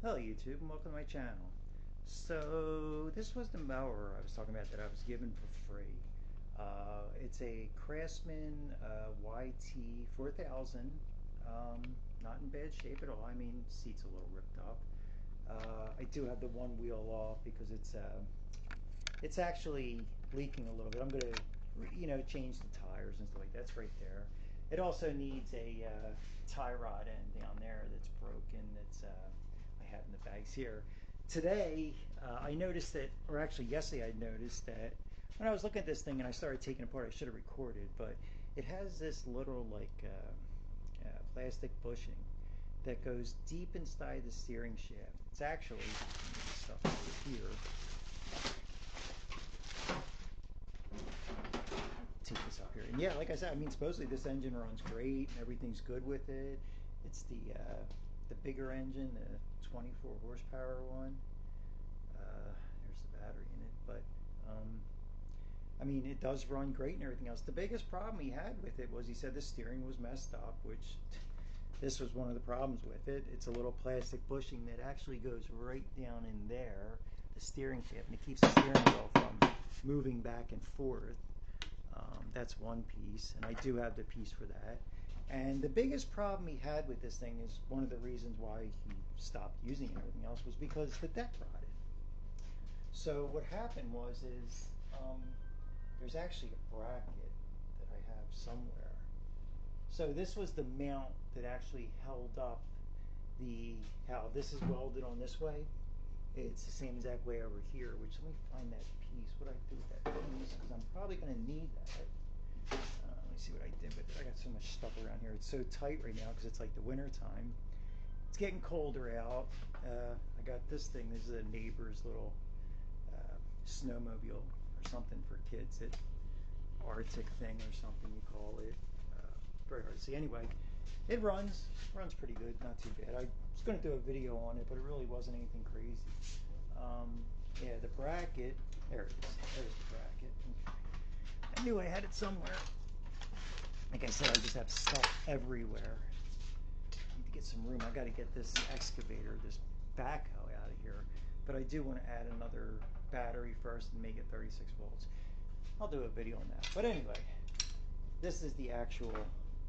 Hello YouTube and welcome to my channel. So this was the mower I was talking about that I was given for free. It's a Craftsman YT 4000. Not in bad shape at all. I mean, seat's a little ripped up. I do have the one wheel off because it's actually leaking a little bit. I'm going to change the tires and stuff like that. That's right there. It also needs a tie rod end down there that's broken. That's I have in the bags here. Today, I noticed that, or actually yesterday I noticed that when I was looking at this thing and I started taking it apart, I should have recorded, but it has this little like plastic bushing that goes deep inside the steering shaft. It's actually stuff over here. Take this up here, and yeah, like I said, I mean, supposedly this engine runs great and everything's good with it. It's the bigger engine, the 24 horsepower one. There's the battery in it, but I mean, it does run great and everything else. The biggest problem he had with it was he said the steering was messed up, which this was one of the problems with it. It's a little plastic bushing that actually goes right down in there, the steering shaft, and it keeps the steering wheel from moving back and forth. That's one piece, and I do have the piece for that. And the biggest problem he had with this thing is one of the reasons why he stopped using it and everything else was because the deck rotted. So what happened was there's actually a bracket that I have somewhere. So this was the mount that actually held up how this is welded on this way. It's the same exact way over here, which let me find that piece. What do I do with that piece? Because I'm probably going to need that. Let me see what I did with it. I got so much stuff around here. It's so tight right now because it's like the winter time. It's getting colder out. I got this thing. This is a neighbor's little snowmobile or something for kids. It Arctic thing or something you call it. Very hard to see. Anyway, it runs pretty good, not too bad. I was going to do a video on it, but it really wasn't anything crazy. Yeah, the bracket, there it is. There's the bracket. I knew I had it somewhere. Like I said, I just have stuff everywhere. I need to get some room. I got to get this excavator, this backhoe out of here. But I do want to add another battery first and make it 36 volts. I'll do a video on that. But anyway, this is the actual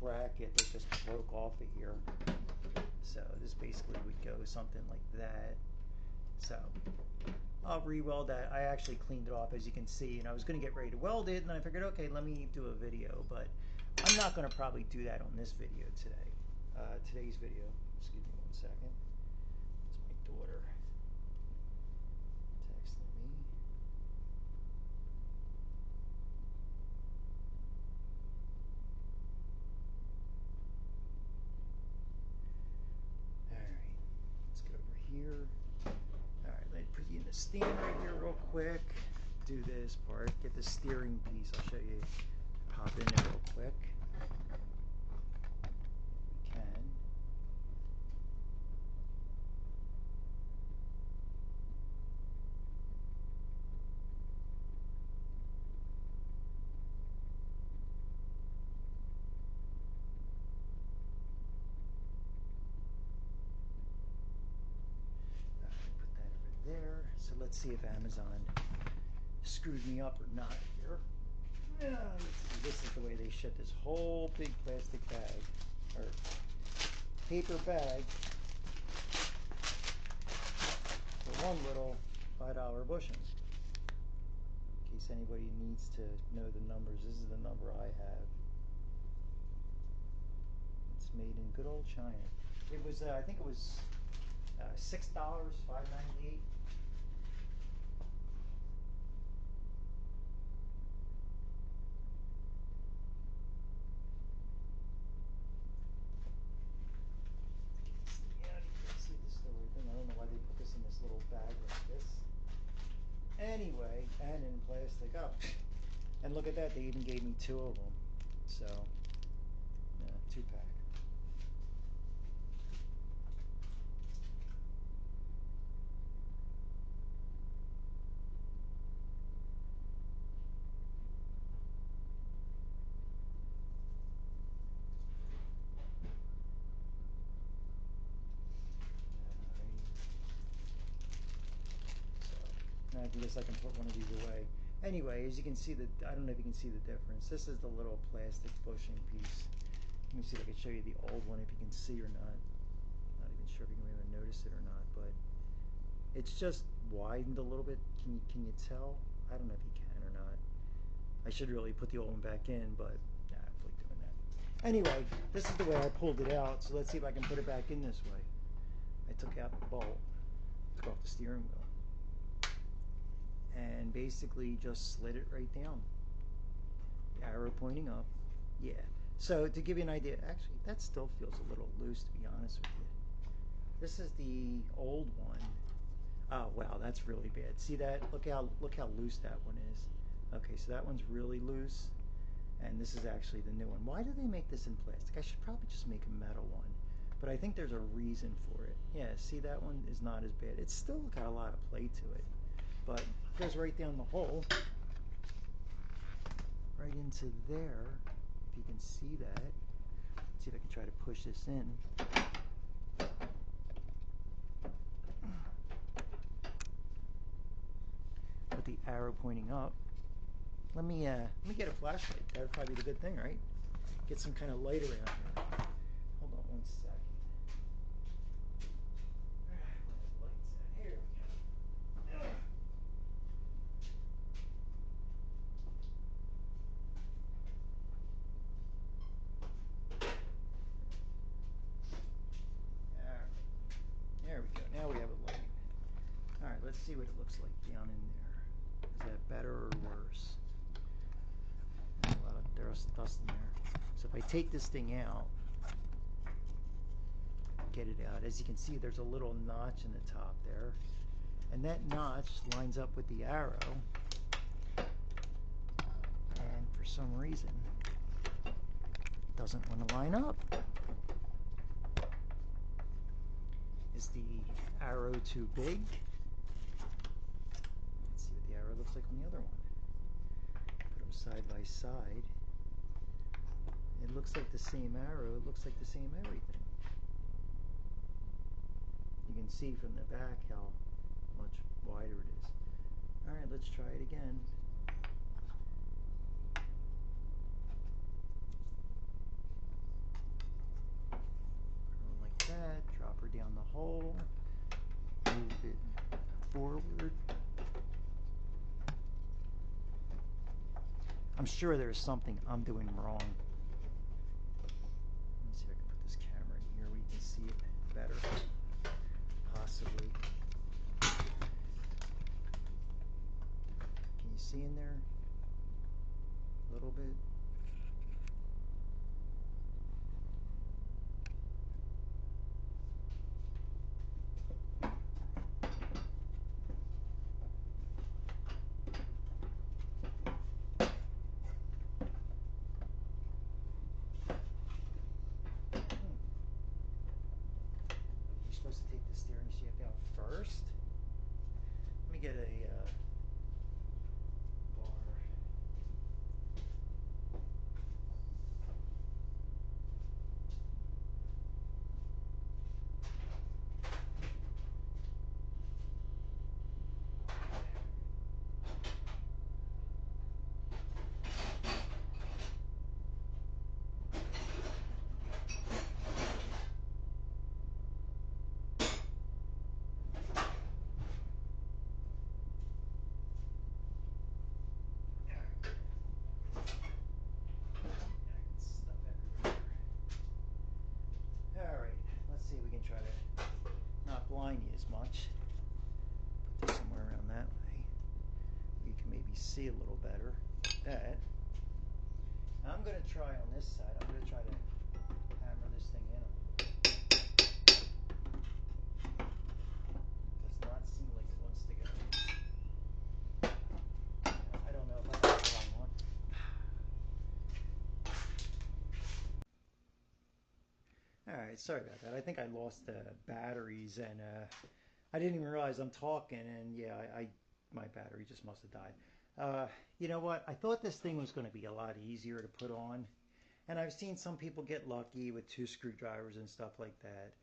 bracket that just broke off of here. So this basically would go something like that. So I'll re-weld that. I actually cleaned it off, as you can see, and I was going to get ready to weld it, and then I figured, okay, let me do a video, but I'm not going to probably do that on this video today. Today's video, excuse me one second. It's my daughter texting me. Alright, let's go over here. Alright, let me put you in the stand right here real quick. Do this part, get the steering piece. I'll show you. Pop in there real quick. We can. Put that over there. So let's see if Amazon screwed me up or not here. Let's see. This is the way they ship this whole big plastic bag, or paper bag, for one little $5 bushing. In case anybody needs to know the numbers, this is the number I have. It's made in good old China. It was, I think it was $6, $5.98. I don't know why they put this in this little bag like this. Anyway, and in plastic. Oh, and look at that. They even gave me 2 of them. So, yeah, 2-pack. I guess I can put one of these away. Anyway, as you can see, I don't know if you can see the difference. This is the little plastic bushing piece. Let me see if I can show you the old one, if you can see or not. Not even sure if you can even notice it or not, but it's just widened a little bit. Can you tell? I don't know if you can or not. I should really put the old one back in, but nah, I feel like doing that. Anyway, this is the way I pulled it out, so let's see if I can put it back in this way. I took out the bolt, took off the steering wheel, and basically just slid it right down. The arrow pointing up. Yeah. So to give you an idea, actually that still feels a little loose, to be honest with you. This is the old one. Oh wow, that's really bad. See that? Look how loose that one is. Okay, so that one's really loose, and this is actually the new one. Why do they make this in plastic? I should probably just make a metal one, but I think there's a reason for it. Yeah, see, that one is not as bad. It's still got a lot of play to it, but it goes right down the hole, right into there, if you can see that. Let's see if I can try to push this in. With the arrow pointing up. Let me get a flashlight. That would probably be the good thing, right? Get some kind of light around here. Hold on one second. Where the lights at? Here we go. Alright. There we go. Now we have a light. Alright, let's see what it looks like down in there. Is that better or worse? There's a lot of dust in there. So if I take this thing out, get it out, as you can see, there's a little notch in the top there. And that notch lines up with the arrow. And for some reason, it doesn't want to line up. Is the arrow too big? Let's see what the arrow looks like on the other one. Put them side by side. It looks like the same arrow. It looks like the same everything. You can see from the back how much wider it is. Alright, let's try it again. Put her on like that. Drop her down the hole. Move it forward. I'm sure there's something I'm doing wrong. Let's see if I can put this camera in here where you can see it better. Possibly. Can you see in there? A little bit. You're supposed to take the steering shaft out first. Let me get a bar. Alright, let's see if we can try to not blind you as much. Put this somewhere around that way. You can maybe see a little better. Like that. Now I'm going to try on this side. I'm going to try to hammer this thing in a little bit. Does not seem like it wants to go. I don't know if I got the wrong one. Alright, sorry about that. I think I lost the batteries, and I didn't even realize I'm talking, and yeah, my battery just must have died. You know what? I thought this thing was going to be a lot easier to put on, and I've seen some people get lucky with 2 screwdrivers and stuff like that.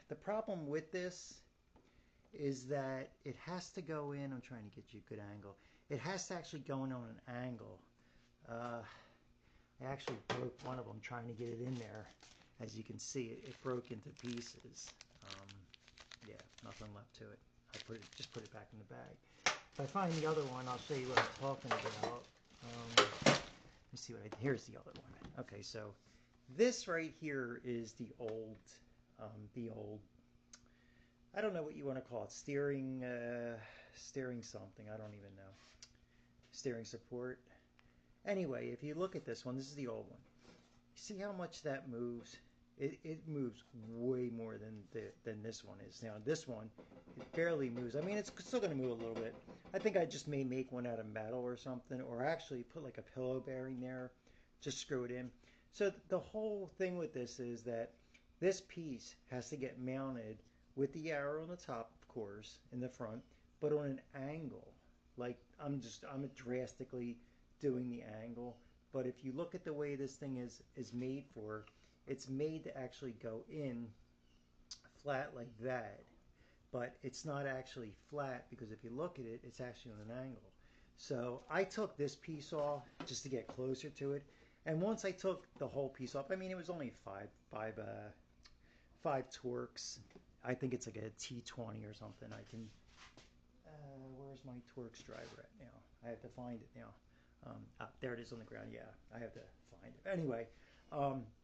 The problem with this is that it has to go in. I'm trying to get you a good angle. It has to actually go in on an angle. I actually broke one of them trying to get it in there. As you can see, it broke into pieces. Yeah, nothing left to it. I just put it back in the bag. If I find the other one, I'll show you what I'm talking about. Let me see here's the other one. Okay, so this right here is the old, I don't know what you want to call it, steering something. I don't even know. Steering support. Anyway, if you look at this one, this is the old one. You see how much that moves? It moves way more than this one is. Now this one, it barely moves. I mean, it's still going to move a little bit. I think I just may make one out of metal or something, or actually put like a pillow bearing there, just screw it in. So the whole thing with this is that this piece has to get mounted with the arrow on the top, of course, in the front, but on an angle. Like I'm drastically doing the angle. But if you look at the way this thing is made for, it's made to actually go in flat like that. But it's not actually flat because if you look at it, it's actually on an angle. So I took this piece off just to get closer to it. And once I took the whole piece off, I mean, it was only five Torx. I think it's like a T20 or something. I can, where's my Torx driver at now? I have to find it now. There it is on the ground. Yeah, I have to find it. Anyway,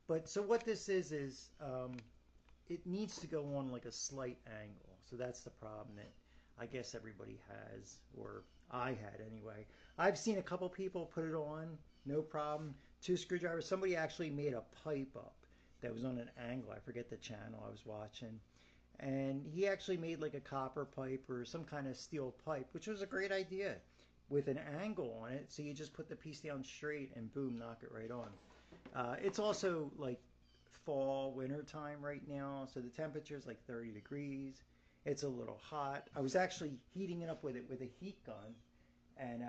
but so what this is it needs to go on like a slight angle. So that's the problem that I guess everybody has, or I had anyway. I've seen a couple people put it on, no problem. 2 screwdrivers. Somebody actually made a pipe up that was on an angle. I forget the channel I was watching. And he actually made like a copper pipe or some kind of steel pipe, which was a great idea with an angle on it. So you just put the piece down straight and boom, knock it right on. It's also like fall, winter time right now. So the temperature is like 30 degrees. It's a little hot. I was actually heating it up with a heat gun. And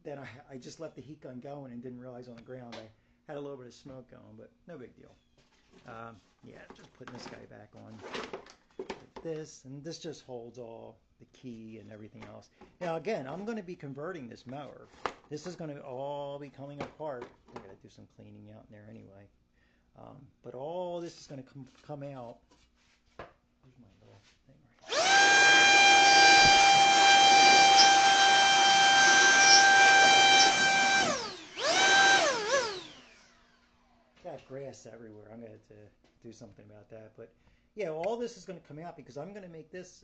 then I just left the heat gun going and didn't realize on the ground I had a little bit of smoke going, but no big deal. Yeah, just putting this guy back on like this, and this just holds all the key and everything else. Now again, I'm going to be converting this mower. This is going to all be coming apart. I'm going to do some cleaning out in there anyway. But all this is going to come out. Where's my little thing right here? Got grass everywhere. I'm going to have to do something about that. But yeah, all this is going to come out because I'm going to make this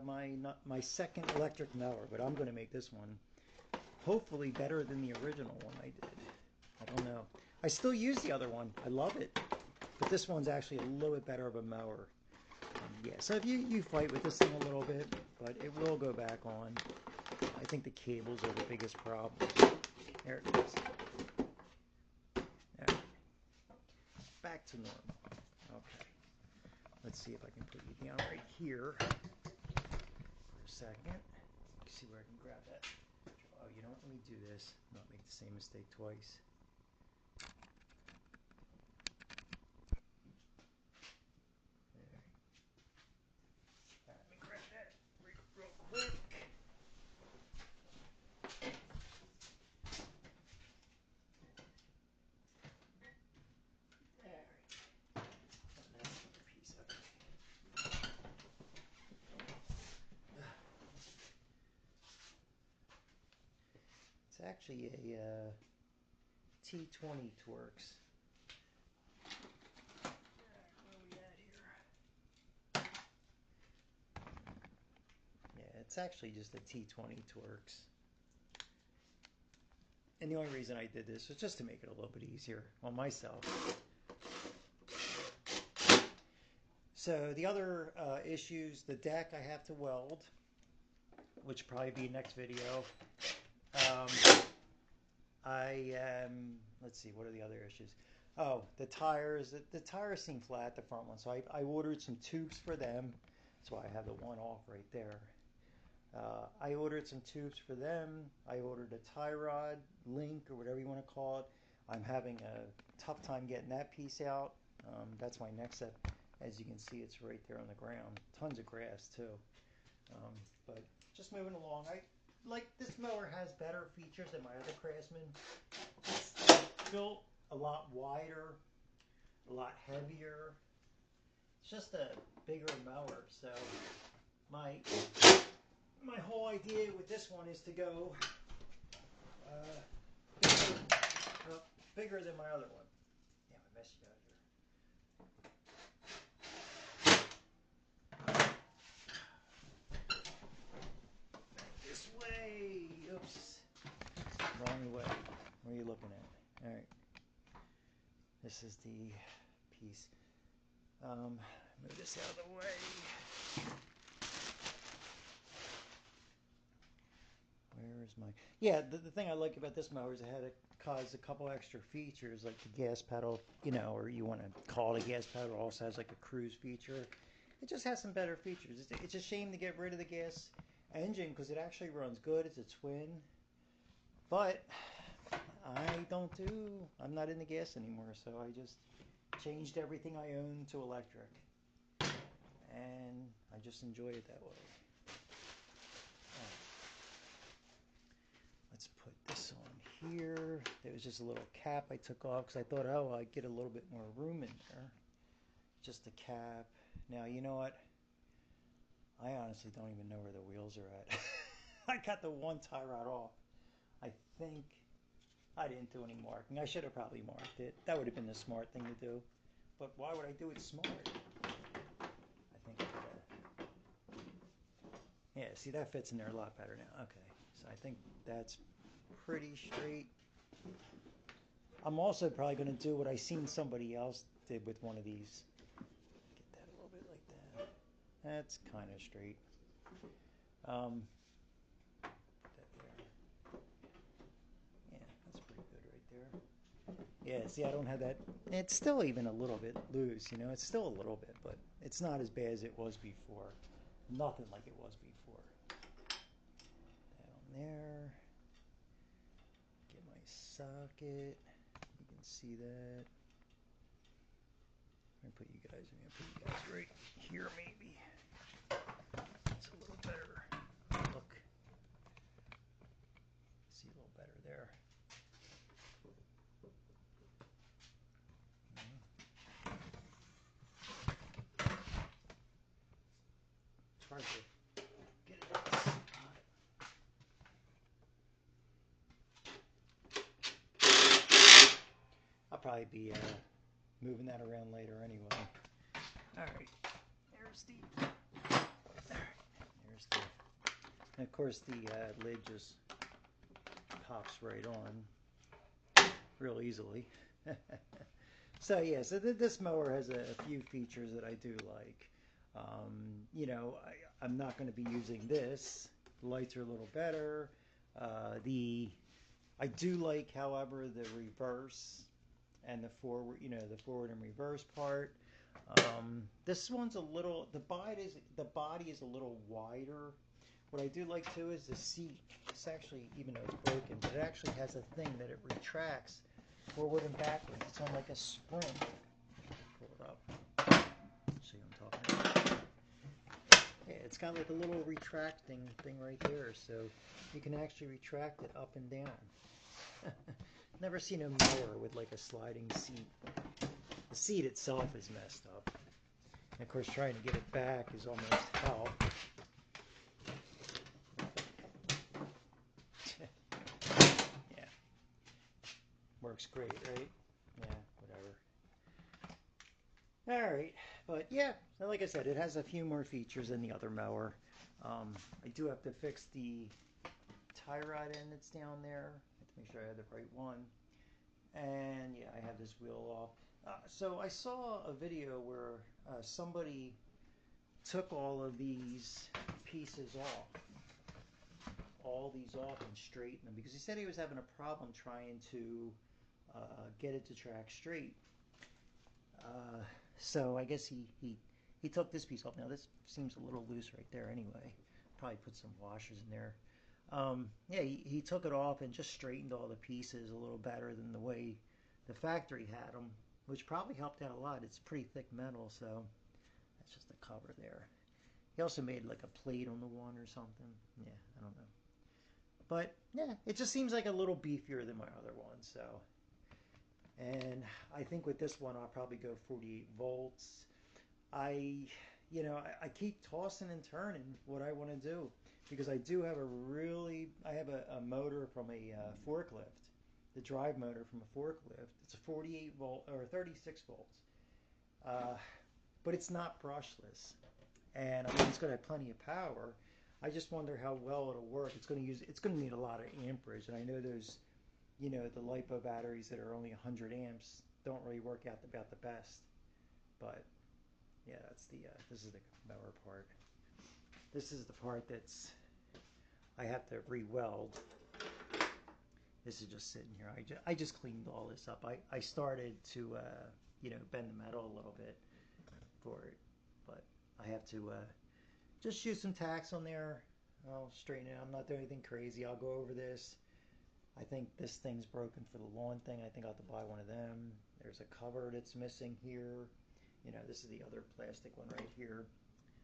my second electric mower, but I'm going to make this one hopefully better than the original one I did. I don't know. I still use the other one. I love it. But this one's actually a little bit better of a mower. Yeah, so if you fight with this thing a little bit, but it will go back on. I think the cables are the biggest problem. There it is. There. Back to normal. Okay. Let's see if I can put you down right here for a second. See where I can grab that. Oh, you know what? Let me do this. Not make the same mistake twice. There. Let me grab that real quick. There. That's another piece of it. It's actually a T20 Torx. Where are we at here? Yeah, it's actually just a T20 Torx. And the only reason I did this was just to make it a little bit easier on myself. So the other issues, the deck I have to weld, which will probably be next video. Let's see, what are the other issues? Oh, the tires. The tires seem flat, the front one. So I ordered some tubes for them. That's why I have the one off right there. I ordered some tubes for them. I ordered a tie rod, link, or whatever you want to call it. I'm having a tough time getting that piece out. That's my next step. As you can see, it's right there on the ground. Tons of grass, too. But just moving along. I like this mower has better features than my other Craftsman. It's built a lot wider, a lot heavier. It's just a bigger mower. So my whole idea with this one is to go bigger, bigger than my other one. Damn, I messed you out here. This way. Oops. Wrong way. What are you looking at? All right. This is the piece. Move this out of the way. Where is my... Yeah, the thing I like about this mower is it had caused a couple extra features, like the gas pedal, you know, or you want to call it a gas pedal. It also has like a cruise feature. It just has some better features. It's a shame to get rid of the gas engine because it actually runs good. It's a twin. But I'm not into gas anymore, so I just changed everything I own to electric. And I just enjoy it that way. Let's put this on here. There was just a little cap I took off because I thought, oh, I'd get a little bit more room in there. Just a cap. Now, you know what? I honestly don't even know where the wheels are at. I got the one tie rod off. I think I didn't do any marking. I should have probably marked it. That would have been the smart thing to do. But why would I do it smart? I think yeah, see, that fits in there a lot better now. Okay, so I think that's pretty straight. I'm also probably going to do what I seen somebody else did with one of these. Get that a little bit like that. That's kind of straight. Put that there. Yeah, that's pretty good right there. Yeah, see, I don't have that. It's still even a little bit loose, you know. It's still a little bit, but it's not as bad as it was before. Nothing like it was before. That on there. Get my socket. You can see that. I'm gonna put you guys right here, maybe. It's a little better. Look. See a little better there. It's hard to get it in the spot. I'll probably be moving that around later anyway. All right, there's the, and of course the lid just pops right on real easily. So yeah, so this mower has a few features that I do like. You know, I'm not going to be using this. The lights are a little better. I do like, however, the reverse and the forward, you know, the forward and reverse part. This one's a little, the body is a little wider. What I do like too is the seat. It's actually, even though it's broken, but it actually has a thing that it retracts forward and backwards. It's on like a spring. Pull it up. See what I'm talking about? Yeah, it's got like a little retracting thing right there, so you can actually retract it up and down. Never seen a mower with like a sliding seat. The seat itself is messed up. And of course, trying to get it back is almost hell. Yeah. Works great, right? Yeah, whatever. Alright, but yeah, like I said, it has a few more features than the other mower. I do have to fix the tie rod end that's down there. I have to make sure I have the right one. And yeah, I have this wheel off. So I saw a video where somebody took all of these pieces off, and straightened them because he said he was having a problem trying to get it to track straight. So I guess he took this piece off. Now this seems a little loose right there anyway. Probably put some washers in there. Yeah, he took it off and just straightened all the pieces a little better than the way the factory had them, which probably helped out a lot. It's pretty thick metal, so that's just the cover there. He also made like a plate on the one or something. Yeah, I don't know. But yeah, it just seems like a little beefier than my other one. So, and I think with this one, I'll probably go 48 volts. I, I keep tossing and turning what I want to do because I have a motor from a forklift, the drive motor from a forklift. It's a 48 volt or 36 volts, uh, but it's not brushless, and I mean it's going to have plenty of power. I just wonder how well it'll work. It's going to need a lot of amperage, and I know those, the LiPo batteries that are only 100 amps don't really work out about the best, but yeah, this is the mower part. This is the part that's I have to re-weld. This is just sitting here. I just cleaned all this up. I started to bend the metal a little bit for it, but I have to just shoot some tacks on there. I'll straighten it out. I'm not doing anything crazy. I'll go over this. I think this thing's broken for the lawn thing. I think I'll have to buy one of them. There's a cover that's missing here. This is the other plastic one right here.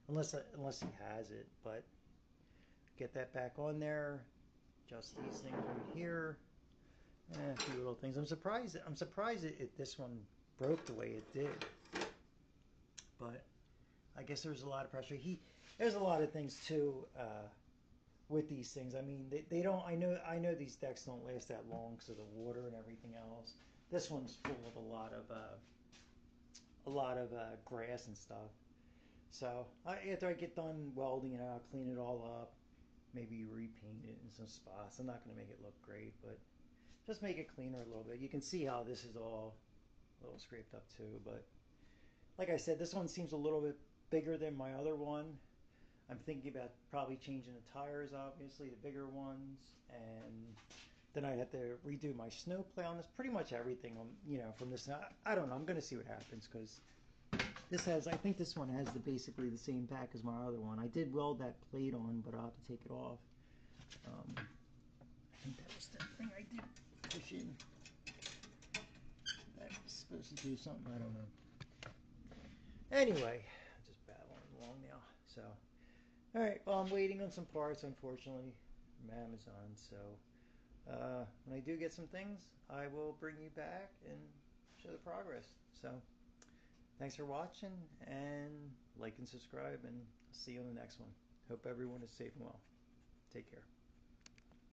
Unless he has it, but get that back on there. Just these things right here. A few little things. I'm surprised this one broke the way it did. But I guess there was a lot of pressure. There's a lot of things too with these things. I mean, they don't. I know these decks don't last that long because of the water and everything else. This one's full of a lot of grass and stuff. So after I get done welding it, I'll clean it all up. Maybe repaint it in some spots. I'm not going to make it look great, but just make it cleaner a little bit. You can see how this is all a little scraped up too. But like I said, this one seems a little bit bigger than my other one. I'm thinking about probably changing the tires, obviously, the bigger ones. And then I have to redo my snow plow. And that's pretty much everything, from this. I don't know. I'm going to see what happens because I think this one has basically the same back as my other one. I did weld that plate on, but I'll have to take it off. I think that was the thing I did push in. That was supposed to do something, I don't know. Anyway, I'm just battling along now. So, alright, well, I'm waiting on some parts, unfortunately, from Amazon. So, when I do get some things, I will bring you back and show the progress. So, thanks for watching, and like and subscribe, and see you on the next one. Hope everyone is safe and well. Take care.